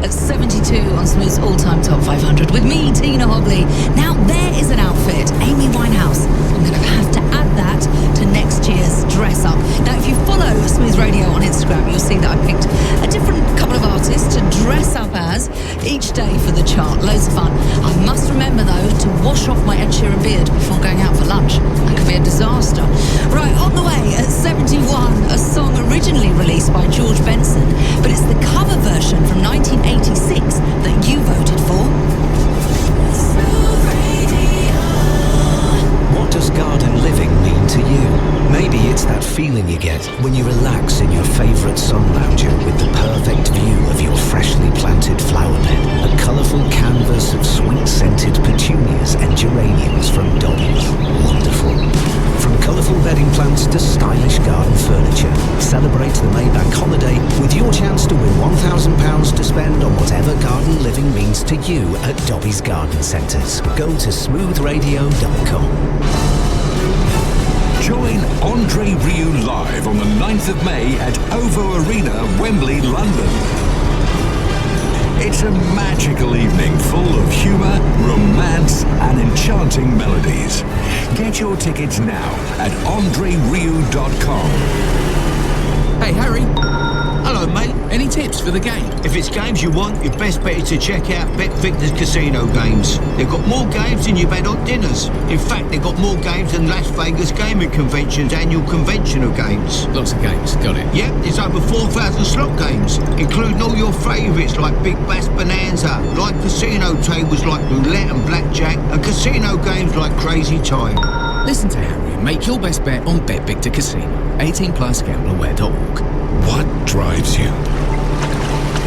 at 72 on Smooth's all-time top 500 with me, Tina Hobley. Now, there is an outfit, Amy Winehouse. I'm going to have to add that to next year's dress up. Now, if you follow Smooth Radio on Instagram, you'll see that I picked a different couple of artists to dress up as each day for the chart. Loads of fun. I must remember, though, to wash off my Ed Sheeran beard before going out for lunch. That could be a disaster. Right, on the way at 71, a song originally released by George Benson, but it's the cover version from 1986 that you voted for. What does garden living mean to you? Maybe it's that feeling you get when you relax in your favourite sun lounger with the perfect view of your freshly planted flower bed. A colourful canvas of sweet-scented petunias and geraniums from Dobby's. Wonderful. From colourful bedding plants to stylish garden furniture, celebrate the Maybank holiday with your chance to win £1,000 to spend on whatever garden living means to you at Dobby's Garden Centres. Go to smoothradio.com. Join Andre Rieu live on the 9th of May at OVO Arena, Wembley, London. It's a magical evening full of humour, romance and enchanting melodies. Get your tickets now at andrerieu.com. Hey, Harry. Hello, mate. Any tips for the game? If it's games you want, your best bet is to check out Bet Victor's Casino Games. They've got more games than you've had on dinners. In fact, they've got more games than Las Vegas Gaming Convention's annual convention of games. Lots of games, got it. Yep, there's over 4,000 slot games, including all your favourites like Big Bass Bonanza, live casino tables like roulette and blackjack, and casino games like Crazy Time. Listen to Harry and make your best bet on Bet Victor Casino. 18 plus gamblerware.org. What drives you?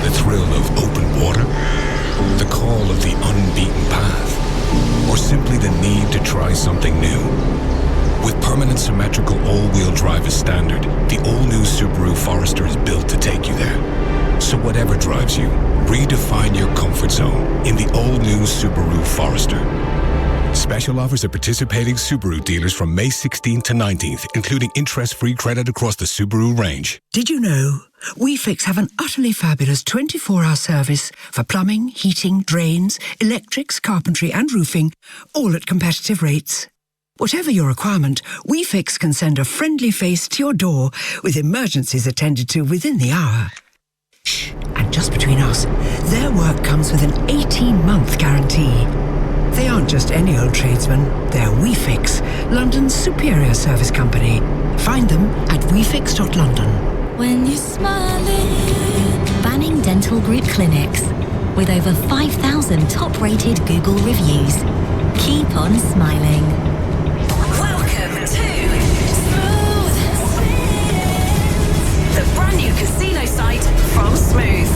The thrill of open water? The call of the unbeaten path? Or simply the need to try something new? With permanent symmetrical all-wheel drive as standard, the all-new Subaru Forester is built to take you there. So whatever drives you, redefine your comfort zone in the all-new Subaru Forester. Special offers at participating Subaru dealers from May 16th to 19th, including interest-free credit across the Subaru range. Did you know WeFix have an utterly fabulous 24-hour service for plumbing, heating, drains, electrics, carpentry and roofing, all at competitive rates? Whatever your requirement, WeFix can send a friendly face to your door with emergencies attended to within the hour. Shh, and just between us, their work comes with an 18-month guarantee. They aren't just any old tradesmen, they're WeFix, London's superior service company. Find them at wefix.london. When you're smiling. Banning Dental Group Clinics. With over 5,000 top-rated Google reviews. Keep on smiling. Welcome to Smooth. The brand new casino site from Smooth.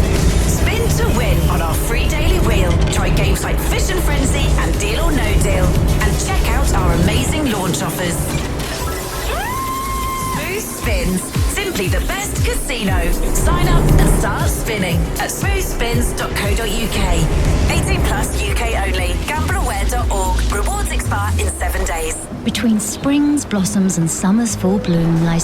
Spin to win on our free daily wheel. Try games like Fish and Frenzy and Deal or No Deal. And check out our amazing launch offers. Smooth Spins. Simply the best casino. Sign up and start spinning at smoothspins.co.uk. 18 plus UK only. Gambleaware.org. Rewards expire in 7 days. Between spring's blossoms and summer's full bloom lies the